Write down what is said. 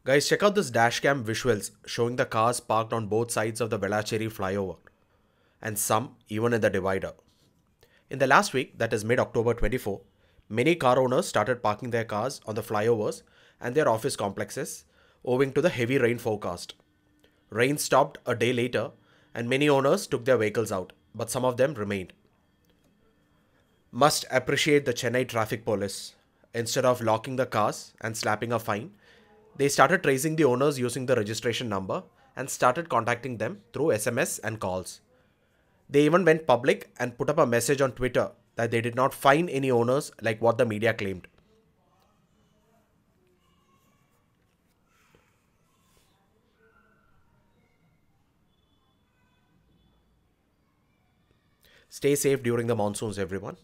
Guys, check out this dashcam visuals showing the cars parked on both sides of the Velachery Flyover, and some even in the divider. In the last week, that is mid-October 24, many car owners started parking their cars on the flyovers and their office complexes owing to the heavy rain forecast. Rain stopped a day later and many owners took their vehicles out, but some of them remained. Must appreciate the Chennai traffic police. Instead of locking the cars and slapping a fine, they started tracing the owners using the registration number and started contacting them through SMS and calls. They even went public and put up a message on Twitter that they did not fine any owners like what the media claimed. Stay safe during the monsoons, everyone.